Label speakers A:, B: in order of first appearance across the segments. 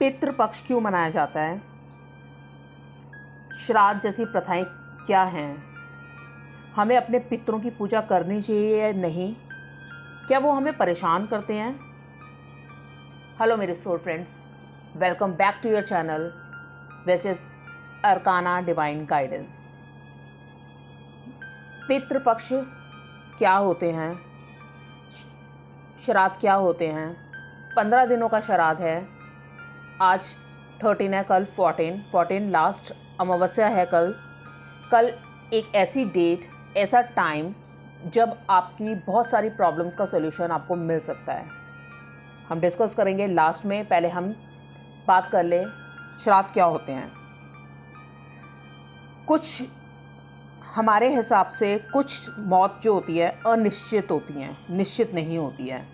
A: पितृपक्ष क्यों मनाया जाता है? श्राद्ध जैसी प्रथाएं क्या हैं? हमें अपने पितरों की पूजा करनी चाहिए या नहीं? क्या वो हमें परेशान करते हैं? हेलो मेरे soul friends, welcome back to your channel which is Arcana divine guidance. Pitrupaksha क्या होते हैं? श्राद्ध क्या होते हैं? 15 दिनों का श्राद्ध है। आज 13 है, कल 14 लास्ट अमावस्या है। कल एक ऐसी डेट, ऐसा टाइम जब आपकी बहुत सारी प्रॉब्लम्स का सॉल्यूशन आपको मिल सकता है। हम डिस्कस करेंगे लास्ट में। पहले हम बात कर ले श्राद्ध क्या होते हैं। कुछ हमारे हिसाब से कुछ मौत जो होती है अनिश्चित होती हैं, निश्चित नहीं होती है।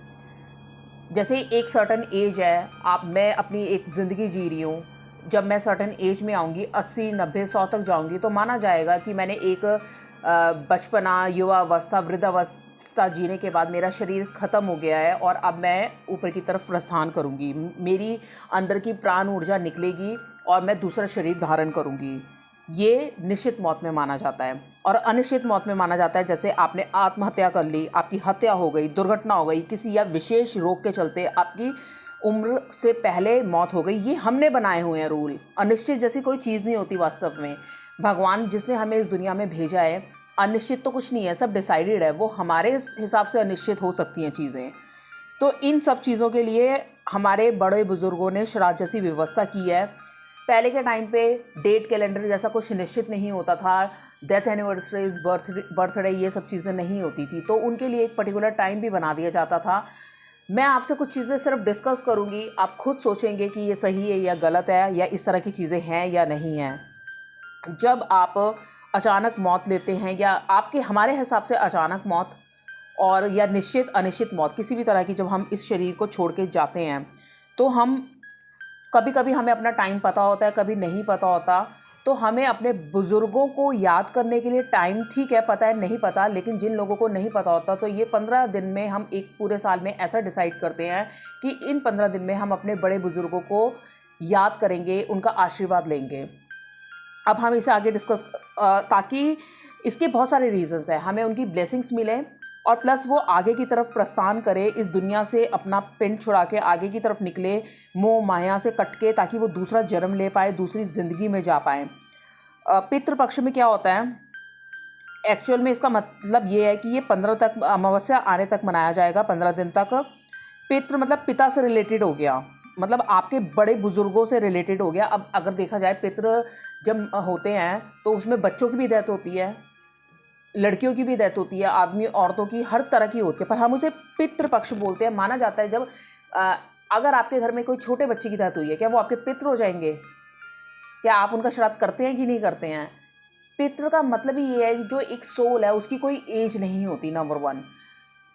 A: जैसे एक सर्टन एज है, मैं अपनी एक ज़िंदगी जी रही हूँ। जब मैं सर्टन एज में आऊँगी, 80, 90, 100 तक जाऊँगी, तो माना जाएगा कि मैंने एक बचपना, युवावस्था, वृद्धावस्था जीने के बाद मेरा शरीर ख़त्म हो गया है और अब मैं ऊपर की तरफ प्रस्थान करूँगी। मेरी अंदर की प्राण ऊर्जा निकलेगी और मैं दूसरा शरीर धारण करूँगी। ये निश्चित मौत में माना जाता है। और अनिश्चित मौत में माना जाता है जैसे आपने आत्महत्या कर ली, आपकी हत्या हो गई, दुर्घटना हो गई, किसी या विशेष रोग के चलते आपकी उम्र से पहले मौत हो गई। ये हमने बनाए हुए हैं रूल। अनिश्चित जैसी कोई चीज़ नहीं होती वास्तव में। भगवान जिसने हमें इस दुनिया में भेजा है, अनिश्चित तो कुछ नहीं है, सब डिसाइडेड है। वो हमारे हिसाब से अनिश्चित हो सकती हैं चीज़ें। तो इन सब चीज़ों के लिए हमारे बड़े बुज़ुर्गों ने श्राद्ध जैसी व्यवस्था की है। पहले के टाइम पे डेट कैलेंडर जैसा कुछ निश्चित नहीं होता था। डेथ एनिवर्सरीज, बर्थडे, ये सब चीज़ें नहीं होती थी। तो उनके लिए एक पर्टिकुलर टाइम भी बना दिया जाता था। मैं आपसे कुछ चीज़ें सिर्फ डिस्कस करूंगी, आप खुद सोचेंगे कि ये सही है या गलत है, या इस तरह की चीज़ें हैं या नहीं हैं। जब आप अचानक मौत लेते हैं, या आपके हमारे हिसाब से अचानक मौत और या निश्चित अनिश्चित मौत किसी भी तरह की, जब हम इस शरीर को छोड़ के जाते हैं, तो हम कभी कभी हमें अपना टाइम पता होता है, कभी नहीं पता होता। तो हमें अपने बुज़ुर्गों को याद करने के लिए टाइम, ठीक है, पता है, नहीं पता, लेकिन जिन लोगों को नहीं पता होता, तो ये 15 दिन में हम एक पूरे साल में ऐसा डिसाइड करते हैं कि इन 15 दिन में हम अपने बड़े बुज़ुर्गों को याद करेंगे, उनका आशीर्वाद लेंगे। अब हम इसे आगे डिस्कस, ताकि इसके बहुत सारे रीज़न्स हैं। हमें उनकी ब्लेसिंग्स मिलें और प्लस वो आगे की तरफ प्रस्थान करे, इस दुनिया से अपना पिंड छुड़ा के आगे की तरफ निकले, मोह माया से कट के, ताकि वो दूसरा जन्म ले पाए, दूसरी ज़िंदगी में जा पाए। पितृपक्ष में क्या होता है एक्चुअल में, इसका मतलब ये है कि ये 15 तक, अमावस्या आने तक मनाया जाएगा, 15 दिन तक। पितृ मतलब पिता से रिलेटेड हो गया, मतलब आपके बड़े बुजुर्गों से रिलेटेड हो गया। अब अगर देखा जाए, पितृ जब होते हैं तो उसमें बच्चों की भी डेथ होती है, लड़कियों की भी डेथ होती है, आदमी औरतों की, हर तरह की होती है, पर हम उसे पितृपक्ष बोलते हैं। माना जाता है जब अगर आपके घर में कोई छोटे बच्चे की डेथ हुई है, क्या वो आपके पितृ हो जाएंगे? क्या आप उनका श्राद्ध करते हैं कि नहीं करते हैं? पितृ का मतलब ही ये है, जो एक सोल है उसकी कोई एज नहीं होती। नंबर 1,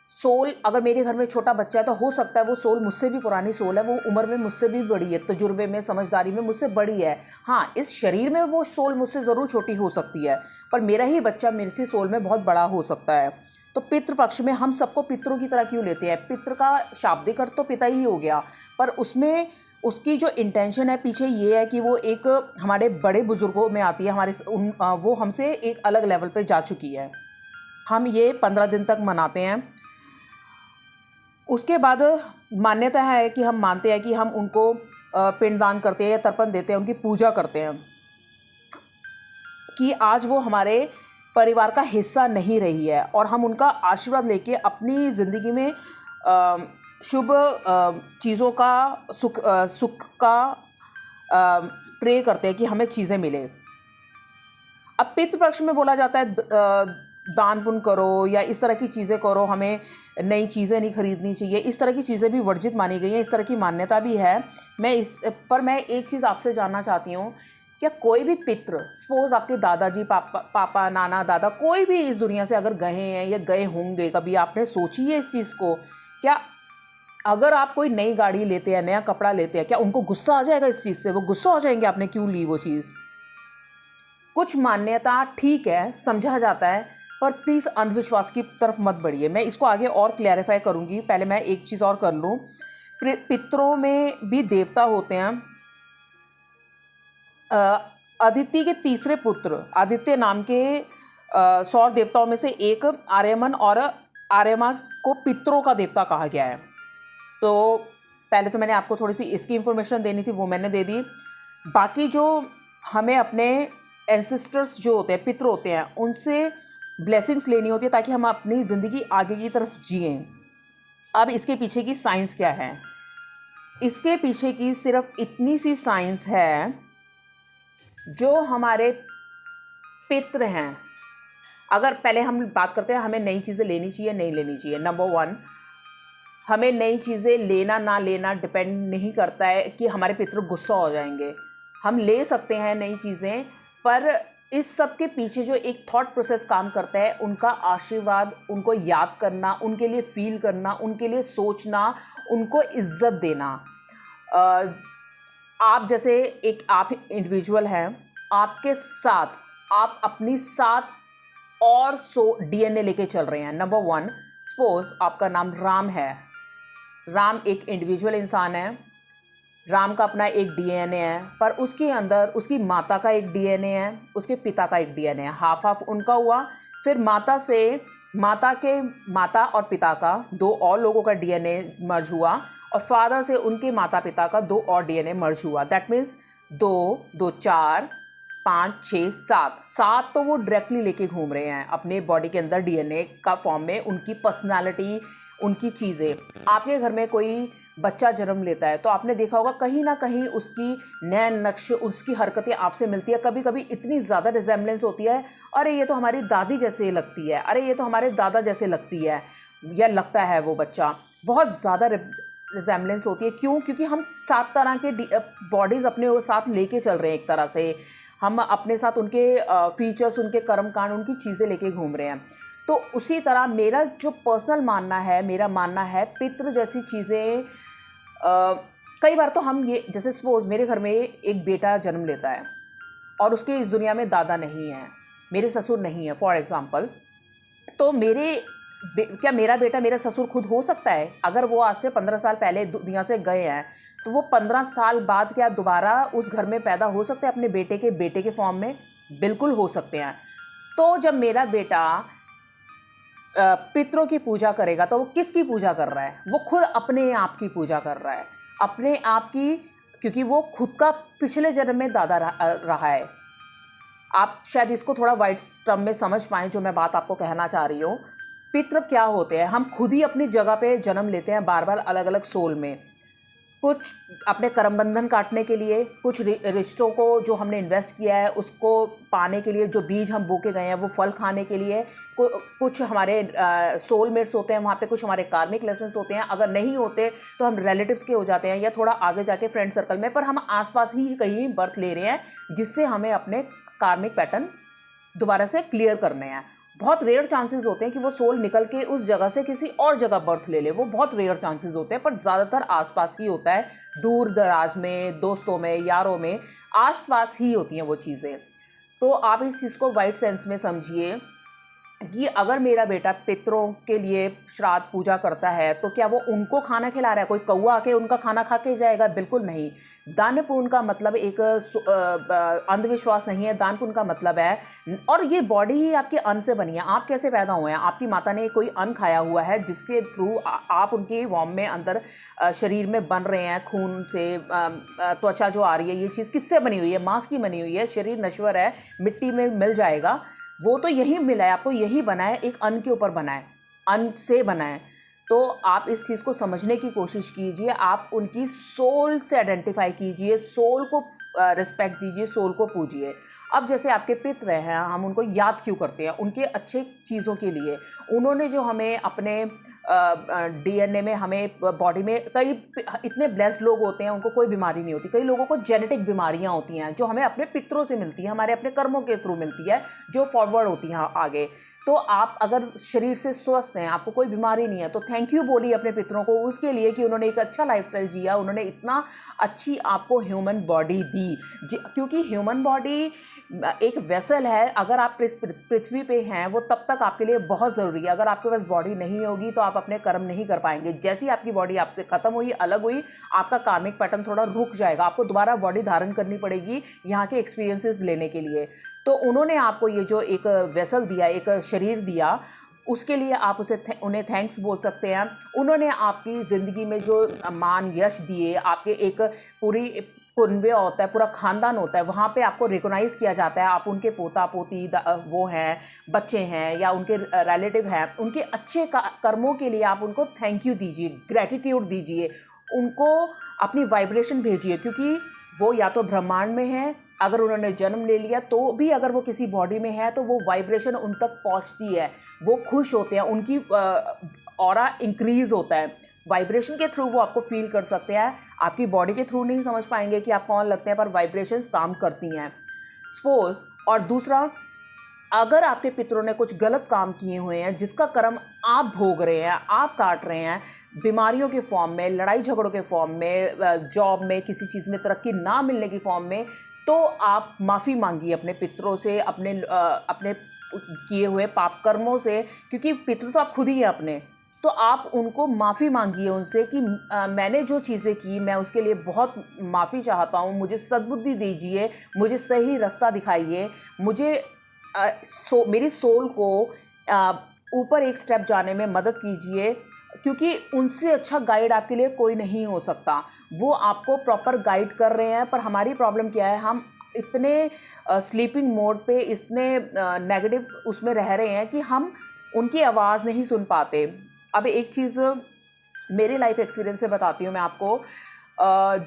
A: सोल, अगर मेरे घर में छोटा बच्चा है तो हो सकता है वो सोल मुझसे भी पुरानी सोल है, वो उम्र में मुझसे भी बड़ी है, तजुर्बे में, समझदारी में मुझसे बड़ी है। हाँ, इस शरीर में वो सोल मुझसे ज़रूर छोटी हो सकती है, पर मेरा ही बच्चा मेरे से सोल में बहुत बड़ा हो सकता है। तो पितृपक्ष में हम सबको पितरों की तरह क्यों लेते हैं? पितृ का शाब्दिक अर्थ तो पिता ही हो गया, पर उसमें उसकी जो इंटेंशन है पीछे ये है कि वो एक हमारे बड़े बुजुर्गों में आती है, वो हमसे एक अलग लेवल पर जा चुकी है। हम ये 15 दिन तक मनाते हैं। उसके बाद मान्यता है कि हम मानते हैं कि हम उनको पिंडदान करते हैं या तर्पण देते हैं, उनकी पूजा करते हैं, कि आज वो हमारे परिवार का हिस्सा नहीं रही है, और हम उनका आशीर्वाद लेके अपनी ज़िंदगी में शुभ चीज़ों का, सुख का प्रे करते हैं कि हमें चीज़ें मिले। अब पितृपक्ष में बोला जाता है दान पुण्य करो या इस तरह की चीज़ें करो, हमें नई चीज़ें नहीं खरीदनी चाहिए, इस तरह की चीज़ें भी वर्जित मानी गई हैं, इस तरह की मान्यता भी है। मैं एक चीज़ आपसे जानना चाहती हूँ, क्या कोई भी पितृ, सपोज आपके दादाजी, पापा, नाना, दादा, कोई भी इस दुनिया से अगर गए हैं या गए होंगे, कभी आपने सोची है इस चीज़ को? क्या अगर आप कोई नई गाड़ी लेते हैं, नया कपड़ा लेते हैं, क्या उनको गुस्सा आ जाएगा इस चीज़ से? वो गुस्सा हो जाएंगे आपने क्यों ली वो चीज़? कुछ मान्यता ठीक है, समझा जाता है, पर प्लीज़ अंधविश्वास की तरफ मत बढ़िए। मैं इसको आगे और क्लैरिफाई करूंगी, पहले मैं एक चीज़ और कर लूँ। पितरों में भी देवता होते हैं, अदिति के तीसरे पुत्र आदित्य नाम के सौर देवताओं में से एक आर्यमन और आर्यमा को पितरों का देवता कहा गया है। तो पहले तो मैंने आपको थोड़ी सी इसकी इन्फॉर्मेशन देनी थी, वो मैंने दे दी। बाकी जो हमें अपने एंसेस्टर्स जो होते हैं, पितर होते हैं, उनसे ब्लेसिंग्स लेनी होती है ताकि हम अपनी ज़िंदगी आगे की तरफ जिएं। अब इसके पीछे की साइंस क्या है? इसके पीछे की सिर्फ इतनी सी साइंस है, जो हमारे पितर हैं, अगर पहले हम बात करते हैं हमें नई चीज़ें लेनी चाहिए नहीं लेनी चाहिए। नंबर 1, हमें नई चीज़ें लेना ना लेना डिपेंड नहीं करता है कि हमारे पितर गुस्सा हो जाएंगे। हम ले सकते हैं नई चीज़ें, पर इस सब के पीछे जो एक थॉट प्रोसेस काम करता है, उनका आशीर्वाद, उनको याद करना, उनके लिए फील करना, उनके लिए सोचना, उनको इज्जत देना। आप जैसे आप इंडिविजुअल हैं, आपके साथ आप अपनी 7 और DNA लेके चल रहे हैं। नंबर 1, सपोज आपका नाम राम है। राम एक इंडिविजुअल इंसान है, राम का अपना एक DNA है, पर उसके अंदर उसकी माता का एक DNA है, उसके पिता का एक DNA है, हाफ हाफ उनका हुआ। फिर माता और पिता का 2 और लोगों का DNA मर्ज हुआ, और फादर से उनके माता पिता का 2 और DNA मर्ज हुआ। दैट मीन्स 2, 2, 4, 5, 6, 7 तो वो डायरेक्टली लेके घूम रहे हैं अपने बॉडी के अंदर DNA का फॉर्म में। उनकी पर्सनालिटी, उनकी चीज़ें। आपके घर में कोई बच्चा जन्म लेता है तो आपने देखा होगा कहीं ना कहीं उसकी नैन नक्श, उसकी हरकतें आपसे मिलती है। कभी कभी इतनी ज़्यादा रिजेम्बलेंस होती है, अरे ये तो हमारी दादी जैसे लगती है, अरे ये तो हमारे दादा जैसे लगती है, या लगता है वो बच्चा। बहुत ज़्यादा रिजेम्बलेंस होती है। क्यों? क्योंकि हम 7 तरह के बॉडीज़ अपने साथ लेके चल रहे हैं। एक तरह से हम अपने साथ उनके फीचर्स, उनके कर्मकांड, उनकी चीज़ें लेके घूम रहे हैं। तो उसी तरह मेरा जो पर्सनल मानना है, मेरा मानना है पितृ जैसी चीज़ें, कई बार तो हम ये, जैसे सपोज मेरे घर में एक बेटा जन्म लेता है और उसके इस दुनिया में दादा नहीं है, मेरे ससुर नहीं है फॉर एग्ज़ाम्पल, तो क्या मेरा बेटा मेरा ससुर खुद हो सकता है? अगर वो आज से 15 साल पहले दुनिया से गए हैं, तो वो 15 साल बाद क्या दोबारा उस घर में पैदा हो सकते हैं अपने बेटे के फॉर्म में? बिल्कुल हो सकते हैं। तो जब मेरा बेटा पितरों की पूजा करेगा तो वो किसकी पूजा कर रहा है? वो खुद अपने आप की पूजा कर रहा है, अपने आप की, क्योंकि वो खुद का पिछले जन्म में दादा रहा है। आप शायद इसको थोड़ा वाइड टर्म में समझ पाएँ जो मैं बात आपको कहना चाह रही हूँ। पितृ क्या होते हैं? हम खुद ही अपनी जगह पे जन्म लेते हैं बार बार अलग अलग सोल में, कुछ अपने कर्म बंधन काटने के लिए, कुछ रिश्तों को जो हमने इन्वेस्ट किया है उसको पाने के लिए, जो बीज हम बो के गए हैं वो फल खाने के लिए, कुछ हमारे सोलमेट्स होते हैं, वहाँ पे कुछ हमारे कार्मिक लेसन्स होते हैं। अगर नहीं होते तो हम रिलेटिव्स के हो जाते हैं, या थोड़ा आगे जाके फ्रेंड सर्कल में, पर हम आसपास ही कहीं बर्थ ले रहे हैं, जिससे हमें अपने कार्मिक पैटर्न दोबारा से क्लियर करने हैं। बहुत रेयर चांसेस होते हैं कि वो सोल निकल के उस जगह से किसी और जगह बर्थ ले ले, वो बहुत रेयर चांसेस होते हैं, पर ज़्यादातर आसपास ही होता है। दूर दराज में, दोस्तों में, यारों में, आसपास ही होती हैं वो चीज़ें। तो आप इस चीज़ को वाइड सेंस में समझिए कि अगर मेरा बेटा पितरों के लिए श्राद्ध पूजा करता है तो क्या वो उनको खाना खिला रहा है? कोई कौवा आके उनका खाना खा के जाएगा? बिल्कुल नहीं। दान पुण्य का मतलब एक अंधविश्वास नहीं है। दान पुण्य का मतलब है, और ये बॉडी ही आपके अन्न से बनी है। आप कैसे पैदा हुए हैं? आपकी माता ने कोई अन्न खाया हुआ है जिसके थ्रू आप उनके वॉर्म में अंदर शरीर में बन रहे हैं, खून से त्वचा जो आ रही है, ये चीज़ किससे बनी हुई है? मांस की बनी हुई है। शरीर नश्वर है, मिट्टी में मिल जाएगा। वो तो यही मिला है आपको, यही बना है, एक अन्न के ऊपर बना है, अन्न से बना है। तो आप इस चीज़ को समझने की कोशिश कीजिए, आप उनकी सोल से आइडेंटिफाई कीजिए, सोल को रिस्पेक्ट दीजिए, सोल को पूजिए। अब जैसे आपके पितर हैं, हम उनको याद क्यों करते हैं? उनके अच्छे चीज़ों के लिए। उन्होंने जो हमें अपने DNA में, हमें बॉडी में, कई इतने ब्लेस्ड लोग होते हैं उनको कोई बीमारी नहीं होती। कई लोगों को जेनेटिक बीमारियां होती हैं जो हमें अपने पितरों से मिलती हैं, हमारे अपने कर्मों के थ्रू मिलती है, जो फॉरवर्ड होती हैं आगे। तो आप अगर शरीर से स्वस्थ हैं, आपको कोई बीमारी नहीं है, तो थैंक यू बोलिए अपने पितरों को उसके लिए कि उन्होंने एक अच्छा लाइफस्टाइल जिया, उन्होंने इतना अच्छी आपको ह्यूमन बॉडी दी। क्योंकि ह्यूमन बॉडी एक वेसल है, अगर आप पृथ्वी पे हैं वो तब तक आपके लिए बहुत ज़रूरी है। अगर आपके पास बॉडी नहीं होगी तो आप अपने कर्म नहीं कर पाएंगे। जैसे ही आपकी बॉडी आपसे ख़त्म हुई, अलग हुई, आपका कार्मिक पैटर्न थोड़ा रुक जाएगा, आपको दोबारा बॉडी धारण करनी पड़ेगी यहाँ के एक्सपीरियंसेस लेने के लिए। तो उन्होंने आपको ये जो एक वेसल दिया, एक शरीर दिया, उसके लिए आप उन्हें थैंक्स बोल सकते हैं। उन्होंने आपकी ज़िंदगी में जो मान यश दिए, आपके एक पूरी कुनबे होता है, पूरा ख़ानदान होता है, वहाँ पे आपको रिकॉग्नाइज़ किया जाता है। आप उनके पोता पोती वो हैं, बच्चे हैं या उनके रिलेटिव हैं, उनके अच्छे कर्मों के लिए आप उनको थैंक यू दीजिए, ग्रैटिट्यूड दीजिए, उनको अपनी वाइब्रेशन भेजिए। क्योंकि वो या तो ब्रह्मांड में है, अगर उन्होंने जन्म ले लिया तो भी अगर वो किसी बॉडी में है तो वो वाइब्रेशन उन तक पहुंचती है, वो खुश होते हैं, उनकी ऑरा इंक्रीज होता है। वाइब्रेशन के थ्रू वो आपको फील कर सकते हैं, आपकी बॉडी के थ्रू नहीं समझ पाएंगे कि आप कौन लगते हैं, पर वाइब्रेशंस काम करती हैं। सपोज, और दूसरा, अगर आपके पितरों ने कुछ गलत काम किए हुए हैं जिसका कर्म आप भोग रहे हैं, आप काट रहे हैं, बीमारियों के फॉर्म में, लड़ाई झगड़ों के फॉर्म में, जॉब में, किसी चीज़ में तरक्की ना मिलने की फॉर्म में, तो आप माफ़ी मांगिए अपने पितरों से, अपने किए हुए पाप कर्मों से। क्योंकि पितृ तो आप खुद ही हैं अपने, तो आप उनको माफ़ी मांगिए उनसे कि मैंने जो चीज़ें की मैं उसके लिए बहुत माफ़ी चाहता हूँ, मुझे सद्बुद्धि दीजिए, मुझे सही रास्ता दिखाइए, मुझे मेरी सोल को ऊपर एक स्टेप जाने में मदद कीजिए। क्योंकि उनसे अच्छा गाइड आपके लिए कोई नहीं हो सकता। वो आपको प्रॉपर गाइड कर रहे हैं, पर हमारी प्रॉब्लम क्या है, हम इतने स्लीपिंग मोड पे, इतने नेगेटिव उसमें रह रहे हैं कि हम उनकी आवाज़ नहीं सुन पाते। अब एक चीज़ मेरे लाइफ एक्सपीरियंस से बताती हूँ मैं आपको।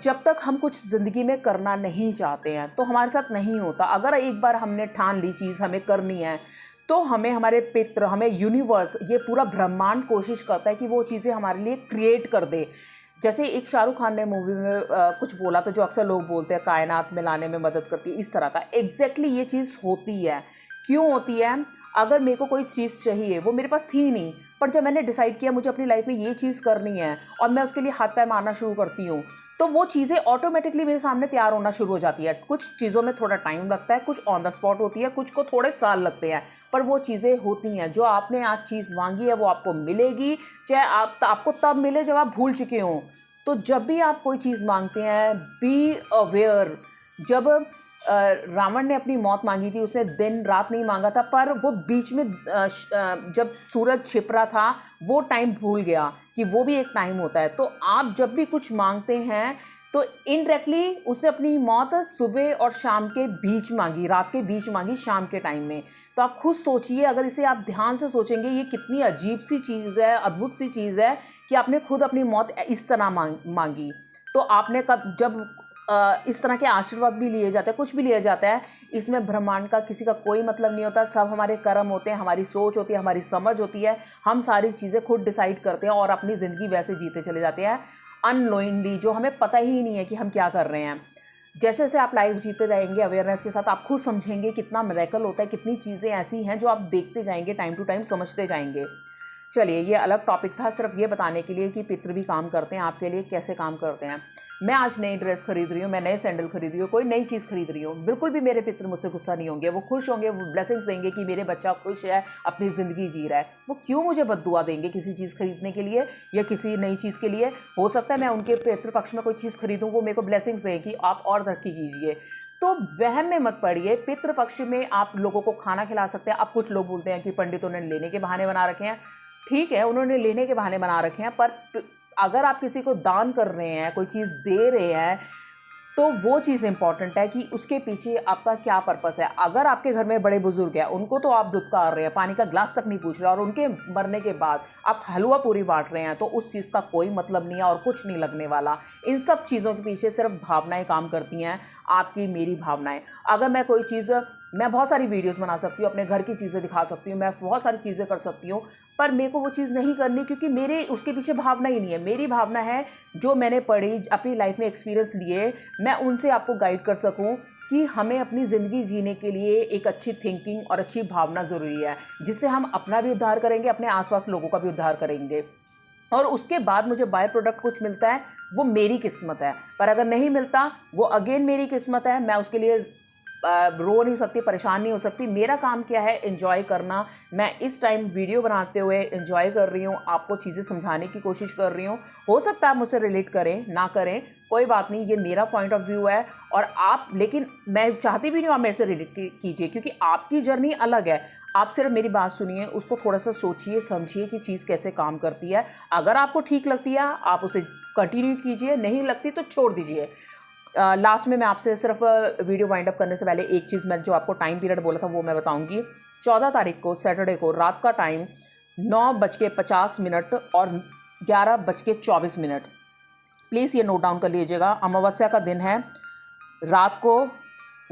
A: जब तक हम कुछ ज़िंदगी में करना नहीं चाहते हैं तो हमारे साथ नहीं होता। अगर एक बार हमने ठान ली चीज़ हमें करनी है, तो हमें हमारे पितृ, हमें यूनिवर्स, ये पूरा ब्रह्मांड कोशिश करता है कि वो चीज़ें हमारे लिए क्रिएट कर दे। जैसे एक शाहरुख खान ने मूवी में कुछ बोला तो जो अक्सर लोग बोलते हैं कायनात में लाने में मदद करती है, इस तरह का एग्जैक्टली ये चीज़ होती है। क्यों होती है? अगर मेरे को कोई चीज़ चाहिए, वो मेरे पास थी नहीं, पर जब मैंने डिसाइड किया मुझे अपनी लाइफ में ये चीज़ करनी है और मैं उसके लिए हाथ पैर मारना शुरू करती हूँ, तो वो चीज़ें ऑटोमेटिकली मेरे सामने तैयार होना शुरू हो जाती है। कुछ चीज़ों में थोड़ा टाइम लगता है, कुछ ऑन द स्पॉट होती है, कुछ को थोड़े साल लगते हैं, पर वो चीज़ें होती हैं। जो आपने आज चीज़ मांगी है वो आपको मिलेगी, चाहे आपको तब मिले जब आप भूल चुके हों। तो जब भी आप कोई चीज़ मांगते हैं, बी अवेयर। जब रावण ने अपनी मौत मांगी थी, उसने दिन रात नहीं मांगा था, पर वो बीच में जब सूरज छिप रहा था वो टाइम भूल गया कि वो भी एक टाइम होता है। तो आप जब भी कुछ मांगते हैं तो इनडायरेक्टली उसने अपनी मौत सुबह और शाम के बीच मांगी, रात के बीच मांगी, शाम के टाइम में। तो आप खुद सोचिए, अगर इसे आप ध्यान से सोचेंगे, ये कितनी अजीब सी चीज़ है, अद्भुत सी चीज़ है कि आपने खुद अपनी मौत इस तरह मांगी। तो आपने जब इस तरह के आशीर्वाद भी लिए जाते हैं, कुछ भी लिया जाता है, इसमें ब्रह्मांड का किसी का कोई मतलब नहीं होता। सब हमारे कर्म होते हैं, हमारी सोच होती है, हमारी समझ होती है। हम सारी चीज़ें खुद डिसाइड करते हैं और अपनी ज़िंदगी वैसे जीते चले जाते हैं अननोइंगली, जो हमें पता ही नहीं है कि हम क्या कर रहे हैं। जैसे जैसे आप लाइफ जीते रहेंगे अवेयरनेस के साथ, आप खुद समझेंगे कितना मिरेकल होता है, कितनी चीज़ें ऐसी हैं जो आप देखते जाएंगे, टाइम टू टाइम समझते जाएंगे। चलिए, ये अलग टॉपिक था, सिर्फ ये बताने के लिए कि पितृ भी काम करते हैं आपके लिए, कैसे काम करते हैं। मैं आज नई ड्रेस खरीद रही हूँ, मैं नए सैंडल खरीद रही हूँ, कोई नई चीज़ खरीद रही हूँ, बिल्कुल भी मेरे पितृ मुझसे गुस्सा नहीं होंगे। वो खुश होंगे, वो ब्लेसिंग्स देंगे कि मेरे बच्चा खुश है, अपनी ज़िंदगी जी रहा है। वो क्यों मुझे बद्दुआ देंगे किसी चीज़ खरीदने के लिए या किसी नई चीज़ के लिए? हो सकता है मैं उनके पितृ पक्ष में कोई चीज़ खरीदूँ, वो मेरे को ब्लेसिंग्स दें कि आप और तरक्की कीजिए। तो वहम में मत पड़िए। पितृ पक्ष में आप लोगों को खाना खिला सकते हैं। अब कुछ लोग बोलते हैं कि पंडितों ने लेने के बहाने बना रखे हैं। ठीक है, उन्होंने लेने के बहाने बना रखे हैं, पर अगर आप किसी को दान कर रहे हैं, कोई चीज़ दे रहे हैं, तो वो चीज़ इंपॉर्टेंट है कि उसके पीछे आपका क्या पर्पस है। अगर आपके घर में बड़े बुजुर्ग हैं, उनको तो आप दुत्कार रहे हैं, पानी का ग्लास तक नहीं पूछ रहे, और उनके मरने के बाद आप हलवा पूरी बांट रहे हैं, तो उस चीज़ का कोई मतलब नहीं है और कुछ नहीं लगने वाला। इन सब चीज़ों के पीछे सिर्फ भावनाएं काम करती हैं, आपकी मेरी भावनाएं। अगर मैं कोई चीज़, मैं बहुत सारी वीडियोस बना सकती हूँ, अपने घर की चीज़ें दिखा सकती हूँ, मैं बहुत सारी चीज़ें कर सकती हूँ, पर मेरे को वो चीज़ नहीं करनी, क्योंकि मेरे उसके पीछे भावना ही नहीं है। मेरी भावना है जो मैंने पढ़ी, अपनी लाइफ में एक्सपीरियंस लिए, मैं उनसे आपको गाइड कर सकूं कि हमें अपनी ज़िंदगी जीने के लिए एक अच्छी थिंकिंग और अच्छी भावना ज़रूरी है, जिससे हम अपना भी उद्धार करेंगे, अपने आसपास लोगों का भी उद्धार करेंगे। और उसके बाद मुझे बाय प्रोडक्ट कुछ मिलता है, वो मेरी किस्मत है। पर अगर नहीं मिलता, वो अगेन मेरी किस्मत है, मैं उसके लिए रो नहीं सकती, परेशान नहीं हो सकती। मेरा काम क्या है, एंजॉय करना। मैं इस टाइम वीडियो बनाते हुए एंजॉय कर रही हूँ, आपको चीज़ें समझाने की कोशिश कर रही हूँ। हो सकता है आप मुझसे रिलेट करें, ना करें, कोई बात नहीं, ये मेरा पॉइंट ऑफ व्यू है। और आप, लेकिन मैं चाहती भी नहीं हूँ आप मेरे से रिलेट कीजिए, क्योंकि आपकी जर्नी अलग है। आप सिर्फ मेरी बात सुनिए, उसको थोड़ा सा सोचिए, समझिए कि चीज़ कैसे काम करती है। अगर आपको ठीक लगती है आप उसे कंटिन्यू कीजिए, नहीं लगती तो छोड़ दीजिए। लास्ट में मैं आपसे सिर्फ वीडियो वाइंड अप करने से पहले एक चीज़, मैं जो आपको टाइम पीरियड बोला था वो मैं बताऊंगी। 14 तारीख को सैटरडे को रात का टाइम 9:50 और 11:24। प्लीज़ ये नोट डाउन कर लीजिएगा। अमावस्या का दिन है, रात को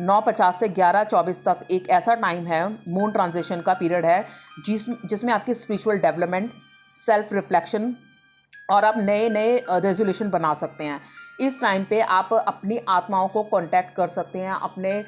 A: 9:50 से 11:24 तक एक ऐसा टाइम है, मून ट्रांजिशन का पीरियड है, जिसमें आपकी स्पिरिचुअल डेवलपमेंट, सेल्फ रिफ्लेक्शन और आप नए नए रेजोल्यूशन बना सकते हैं। इस टाइम पे आप अपनी आत्माओं को कांटेक्ट कर सकते हैं, अपने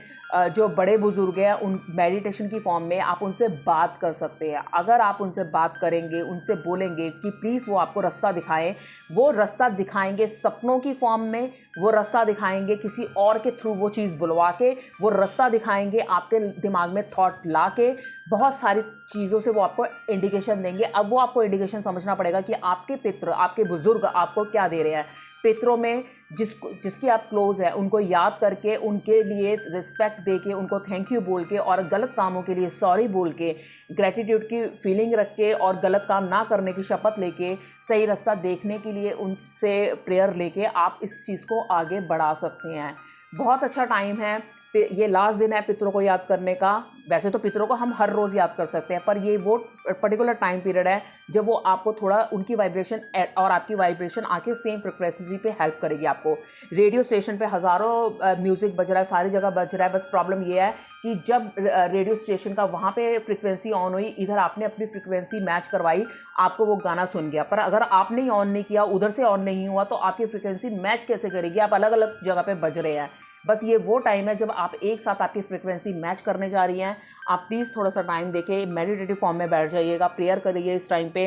A: जो बड़े बुजुर्ग हैं उन मेडिटेशन की फॉर्म में आप उनसे बात कर सकते हैं। अगर आप उनसे बात करेंगे, उनसे बोलेंगे कि प्लीज़ वो आपको रास्ता दिखाएं, वो रास्ता दिखाएंगे सपनों की फॉर्म में, वो रास्ता दिखाएंगे किसी और के थ्रू, वो चीज़ बुलवा के वो रास्ता दिखाएंगे, आपके दिमाग में थॉट ला के बहुत सारी चीज़ों से वो आपको इंडिकेशन देंगे। अब वो आपको इंडिकेशन समझना पड़ेगा कि आपके पितृ, आपके बुजुर्ग आपको क्या दे रहे हैं। पितरों में जिसकी आप क्लोज है, उनको याद करके, उनके लिए रिस्पेक्ट दे के, उनको थैंक यू बोल के और गलत कामों के लिए सॉरी बोल के, ग्रेटिट्यूड की फीलिंग रख के और गलत काम ना करने की शपथ लेके, सही रास्ता देखने के लिए उनसे प्रेयर लेके आप इस चीज़ को आगे बढ़ा सकते हैं। बहुत अच्छा टाइम है, ये लास्ट दिन है पितरों को याद करने का। वैसे तो पितरों को हम हर रोज़ याद कर सकते हैं, पर ये वो पर्टिकुलर टाइम पीरियड है जब वो आपको थोड़ा उनकी वाइब्रेशन और आपकी वाइब्रेशन आके सेम फ्रिक्वेंसी पे हेल्प करेगी आपको। रेडियो स्टेशन पे हज़ारों म्यूज़िक बज रहा है, सारी जगह बज रहा है, बस प्रॉब्लम ये है कि जब रेडियो स्टेशन का वहाँ पे फ्रिक्वेंसी ऑन हुई, इधर आपने अपनी फ्रिक्वेंसी मैच करवाई, आपको वो गाना सुन गया। पर अगर आपने ही ऑन नहीं किया, उधर से ऑन नहीं हुआ, तो आपकी फ्रिक्वेंसी मैच कैसे करेगी? आप अलग अलग जगह पे बज रहे हैं। बस ये वो टाइम है जब आप एक साथ आपकी फ्रिक्वेंसी मैच करने जा रही हैं। आप प्लीज़ थोड़ा सा टाइम देके मेडिटेटिव फॉर्म में बैठ जाइएगा, प्रेयर करिए इस टाइम पे,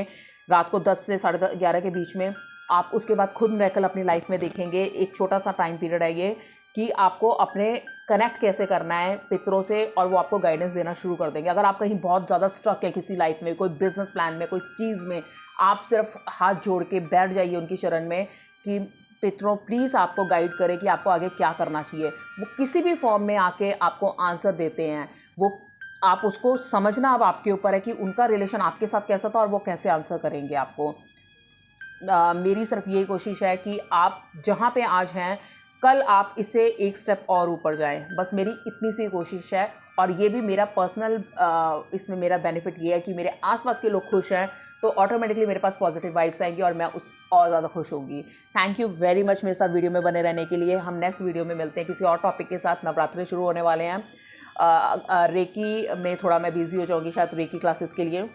A: रात को 10 से 11:30 के बीच में। आप उसके बाद खुद मिरेकल अपनी लाइफ में देखेंगे। एक छोटा सा टाइम पीरियड है ये, कि आपको अपने कनेक्ट कैसे करना है पितरों से, और वो आपको गाइडेंस देना शुरू कर देंगे। अगर आप कहीं बहुत ज़्यादा स्ट्रक है किसी लाइफ में, कोई बिजनेस प्लान में, कोई चीज़ में, आप सिर्फ हाथ जोड़ के बैठ जाइए उनकी शरण में कि पितरों प्लीज़ आपको गाइड करें कि आपको आगे क्या करना चाहिए। वो किसी भी फॉर्म में आके आपको आंसर देते हैं। वो आप उसको समझना अब आपके ऊपर है कि उनका रिलेशन आपके साथ कैसा था और वो कैसे आंसर करेंगे आपको। मेरी सिर्फ यही कोशिश है कि आप जहाँ पे आज हैं, कल आप इससे एक स्टेप और ऊपर जाएं। बस मेरी इतनी सी कोशिश है। और ये भी मेरा पर्सनल इसमें मेरा बेनिफिट ये है कि मेरे आसपास के लोग खुश हैं, तो ऑटोमेटिकली मेरे पास पॉजिटिव वाइब्स आएंगी और मैं उस और ज़्यादा खुश होंगी। थैंक यू वेरी मच मेरे साथ वीडियो में बने रहने के लिए। हम नेक्स्ट वीडियो में मिलते हैं किसी और टॉपिक के साथ। नवरात्रि शुरू होने वाले हैं। रेकी में थोड़ा मैं बिज़ी हो जाऊँगी शायद रेकी क्लासेस के लिए।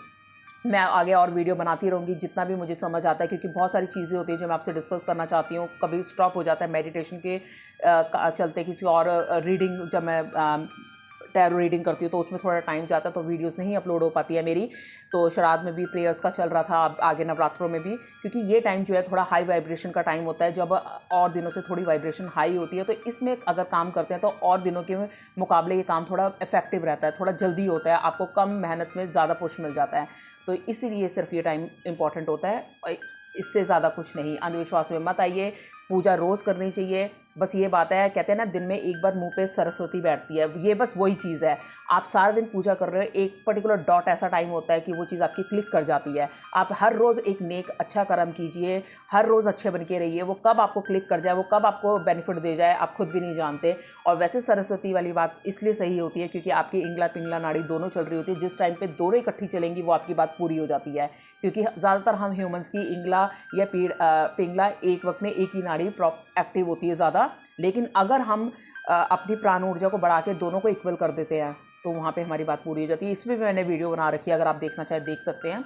A: मैं आगे और वीडियो बनाती रहूँगी जितना भी मुझे समझ आता है, क्योंकि बहुत सारी चीज़ें होती हैं जो मैं आपसे डिस्कस करना चाहती हूँ। कभी स्टॉप हो जाता है मेडिटेशन के चलते, किसी और रीडिंग, जब मैं टैरो रीडिंग करती हूँ तो उसमें थोड़ा टाइम जाता है, तो वीडियोस नहीं अपलोड हो पाती है मेरी। तो श्राद्ध में भी प्रेयर्स का चल रहा था, अब आगे नवरात्रों में भी, क्योंकि ये टाइम जो है थोड़ा हाई वाइब्रेशन का टाइम होता है, जब और दिनों से थोड़ी वाइब्रेशन हाई होती है। तो इसमें अगर काम करते हैं तो और दिनों के मुकाबले ये काम थोड़ा इफेक्टिव रहता है, थोड़ा जल्दी होता है, आपको कम मेहनत में ज़्यादा पुश मिल जाता है। तो इसीलिए सिर्फ ये टाइम इंपॉर्टेंट होता है, इससे ज़्यादा कुछ नहीं। अंधविश्वास में मत आइए, पूजा रोज़ करनी चाहिए। बस ये बात है, कहते हैं ना, दिन में एक बार मुंह पे सरस्वती बैठती है, ये बस वही चीज़ है। आप सारा दिन पूजा कर रहे हो, एक पर्टिकुलर डॉट ऐसा टाइम होता है कि वो चीज़ आपकी क्लिक कर जाती है। आप हर रोज़ एक नेक अच्छा कर्म कीजिए, हर रोज़ अच्छे बन के रहिए। वो कब आपको क्लिक कर जाए, वो कब आपको बेनिफिट दे जाए, आप खुद भी नहीं जानते। और वैसे सरस्वती वाली बात इसलिए सही होती है क्योंकि आपकी इंगला पिंगला नाड़ी दोनों चल रही होती है। जिस टाइम पर दोनों इकट्ठी चलेंगी वो आपकी बात पूरी हो जाती है, क्योंकि ज़्यादातर हम ह्यूमन्स की इंगला या पिंगला एक वक्त में एक ही नाड़ी एक्टिव होती है ज़्यादा। लेकिन अगर हम अपनी प्राण ऊर्जा को बढ़ा के दोनों को इक्वल कर देते हैं तो वहाँ पे हमारी बात पूरी हो जाती है। इसमें भी मैंने वीडियो बना रखी है, अगर आप देखना चाहें देख सकते हैं।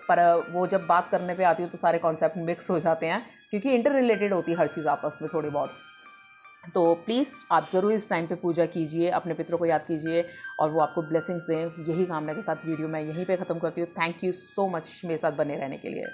A: पर वो जब बात करने पे आती है तो सारे कॉन्सेप्ट मिक्स हो जाते हैं, क्योंकि इंटर रिलेटेड होती है हर चीज़ आपस में थोड़ी बहुत। तो प्लीज़ आप ज़रूर इस टाइम पे पूजा कीजिए, अपने पितरों को याद कीजिए और वो आपको ब्लेसिंग्स दें। यही कामना के साथ वीडियो मैं यहीं पे ख़त्म करती हूँ। थैंक यू सो मच मेरे साथ बने रहने के लिए।